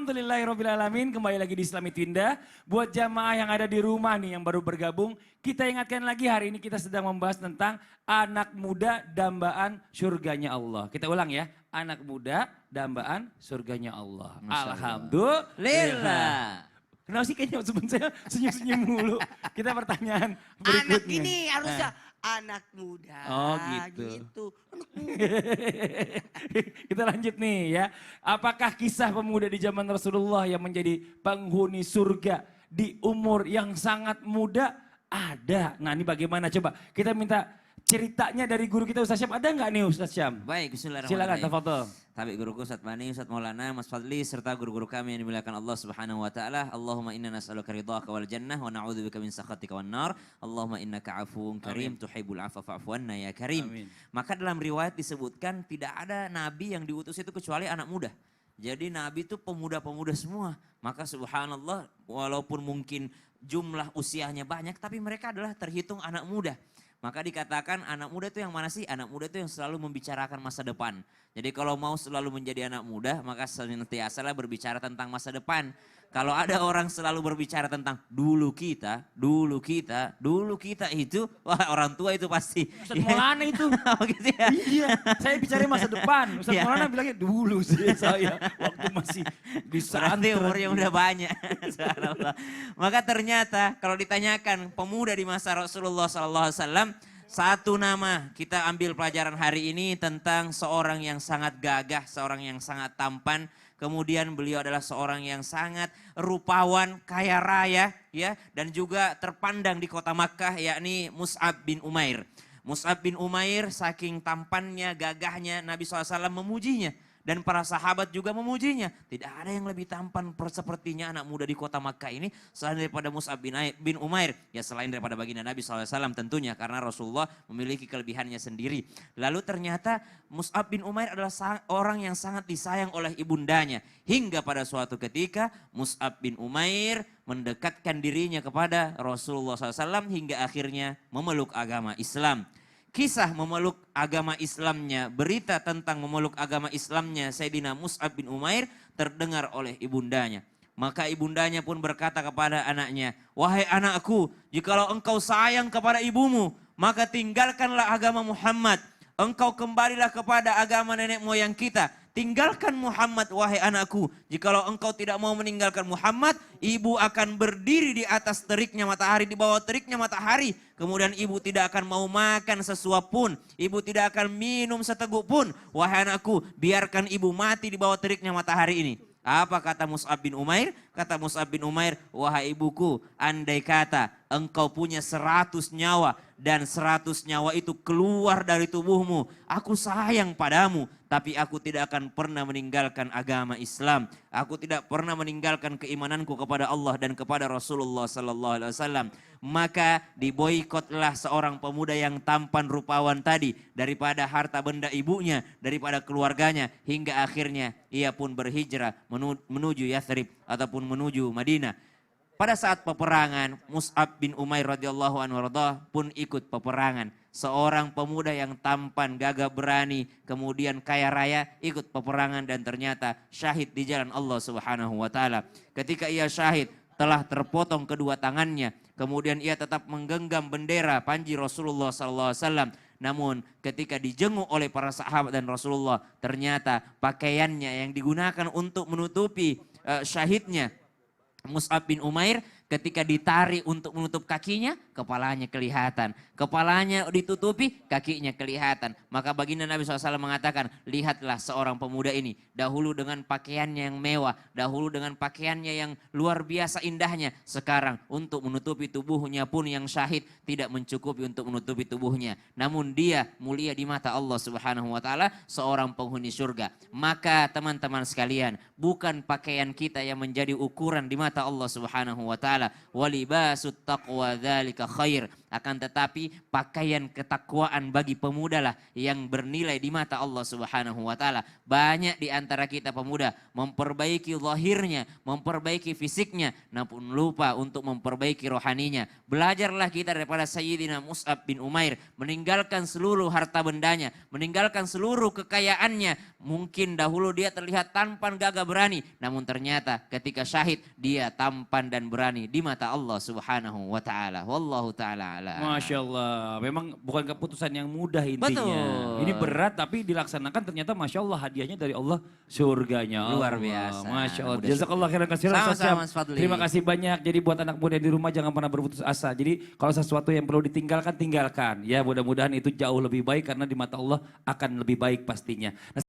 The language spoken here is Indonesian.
Alhamdulillahirrabbilalamin, kembali lagi di Islami Twinda. Buat jamaah yang ada di rumah nih yang baru bergabung, kita ingatkan lagi hari ini kita sedang membahas tentang anak muda dambaan surganya Allah. Kita ulang ya, anak muda dambaan surganya Allah. Alhamdulillah. Kenapa sih kayaknya saya senyum-senyum mulu. Kita pertanyaan berikutnya. Anak ini harusnya anak muda. Oh gitu. Anak muda. Kita lanjut nih ya. Apakah kisah pemuda di zaman Rasulullah yang menjadi penghuni surga di umur yang sangat muda ada? Nah ini bagaimana coba kita minta ceritanya dari guru kita Ustaz Syam. Ada nggak nih Ustaz Syam? Baik, bismillahirrahmanirrahim. Silakan, tafadhol. Tapi guruku Ustaz Bani, Ustaz Maulana, Mas Fadli, serta guru-guru kami yang dimuliakan Allah Subhanahu wa taala. Allahumma inna nas'aluka ridhaka wal jannah wa na'udzubika min sakhatika wan nar. Allahumma innaka 'afuwun karim tuhibbul 'afwa fa'fu 'anna ya karim. Amin. Maka dalam riwayat disebutkan tidak ada nabi yang diutus itu kecuali anak muda. Jadi nabi itu pemuda-pemuda semua. Maka subhanallah walaupun mungkin jumlah usianya banyak tapi mereka adalah terhitung anak muda. Maka dikatakan anak muda itu yang mana sih? Anak muda itu yang selalu membicarakan masa depan. Jadi kalau mau selalu menjadi anak muda, maka senantiasalah berbicara tentang masa depan. Kalau ada orang selalu berbicara tentang dulu kita itu, wah orang tua itu pasti. Ustaz Maulana itu. Oh gitu ya? Iya, saya bicara masa depan. Ustaz Maulana bilangnya dulu sih saya waktu masih di Berarti umurnya udah banyak. Maka ternyata kalau ditanyakan pemuda di masa Rasulullah SAW, satu nama kita ambil pelajaran hari ini tentang seorang yang sangat gagah, seorang yang sangat tampan. Kemudian beliau adalah seorang yang sangat rupawan, kaya raya, ya, dan juga terpandang di kota Makkah, yakni Mus'ab bin Umair. Mus'ab bin Umair saking tampannya, gagahnya, Nabi SAW memujinya. Dan para sahabat juga memujinya. Tidak ada yang lebih tampan sepertinya anak muda di kota Makkah ini selain daripada Mus'ab bin Umair. Ya selain daripada baginda Nabi SAW tentunya karena Rasulullah memiliki kelebihannya sendiri. Lalu ternyata Mus'ab bin Umair adalah orang yang sangat disayang oleh ibundanya. Hingga pada suatu ketika Mus'ab bin Umair mendekatkan dirinya kepada Rasulullah SAW hingga akhirnya memeluk agama Islam. Kisah memeluk agama Islamnya, berita tentang memeluk agama Islamnya Sayyidina Mus'ab bin Umair terdengar oleh ibundanya. Maka ibundanya pun berkata kepada anaknya, "Wahai anakku, jikalau engkau sayang kepada ibumu, maka tinggalkanlah agama Muhammad. Engkau kembalilah kepada agama nenek moyang kita. Tinggalkan Muhammad wahai anakku. Jikalau engkau tidak mau meninggalkan Muhammad, ibu akan berdiri di atas teriknya matahari, di bawah teriknya matahari. Kemudian ibu tidak akan mau makan sesuap pun. Ibu tidak akan minum seteguk pun. Wahai anakku, biarkan ibu mati di bawah teriknya matahari ini." Apa kata Mus'ab bin Umair? Kata Mus'ab bin Umair, "Wahai ibuku, andai kata engkau punya 100 nyawa dan 100 nyawa itu keluar dari tubuhmu, aku sayang padamu, tapi aku tidak akan pernah meninggalkan agama Islam. Aku tidak pernah meninggalkan keimananku kepada Allah dan kepada Rasulullah sallallahu alaihi wasallam." Maka diboikotlah seorang pemuda yang tampan rupawan tadi daripada harta benda ibunya, daripada keluarganya, hingga akhirnya ia pun berhijrah menuju Yathrib ataupun menuju Madinah. Pada saat peperangan, Mus'ab bin Umair radhiyallahu anhu pun ikut peperangan. Seorang pemuda yang tampan, gagah berani, kemudian kaya raya, ikut peperangan dan ternyata syahid di jalan Allah Subhanahu wa taala. Ketika ia syahid, telah terpotong kedua tangannya. Kemudian ia tetap menggenggam bendera panji Rasulullah SAW. Namun ketika dijenguk oleh para sahabat dan Rasulullah, ternyata pakaiannya yang digunakan untuk menutupi syahidnya Mus'ab bin Umair, ketika ditarik untuk menutup kakinya, kepalanya kelihatan. Kepalanya ditutupi, kakinya kelihatan. Maka baginda Nabi SAW mengatakan, lihatlah seorang pemuda ini. Dahulu dengan pakaiannya yang mewah. Dahulu dengan pakaiannya yang luar biasa indahnya. Sekarang untuk menutupi tubuhnya pun yang syahid tidak mencukupi untuk menutupi tubuhnya. Namun dia mulia di mata Allah Subhanahu wa taala, seorang penghuni surga. Maka teman-teman sekalian, bukan pakaian kita yang menjadi ukuran di mata Allah Subhanahu wa taala. taala. Walibasut taqwa dzalika khair. Akan tetapi pakaian ketakwaan bagi pemuda lah yang bernilai di mata Allah Subhanahu wa taala. Banyak di antara kita pemuda memperbaiki zahirnya, memperbaiki fisiknya, namun lupa untuk memperbaiki rohaninya. Belajarlah kita daripada Sayyidina Mus'ab bin Umair, meninggalkan seluruh harta bendanya, meninggalkan seluruh kekayaannya. Mungkin dahulu dia terlihat tampan, gagah, berani, namun ternyata ketika syahid dia tampan dan berani di mata Allah Subhanahu wa taala. Wallahu taala a'lam. Masya Allah, memang bukan keputusan yang mudah intinya. Betul. Ini berat tapi dilaksanakan ternyata Masya Allah hadiahnya dari Allah surganya. Luar Allah. biasa. Masya Allah. Mudah Jazakallah khairan katsiran. Sama-sama, Ustaz Syam. Mas Fadli. Terima kasih banyak. Jadi buat anak muda di rumah jangan pernah berputus asa. Jadi kalau sesuatu yang perlu ditinggalkan, tinggalkan. Ya mudah-mudahan itu jauh lebih baik karena di mata Allah akan lebih baik pastinya. Nah,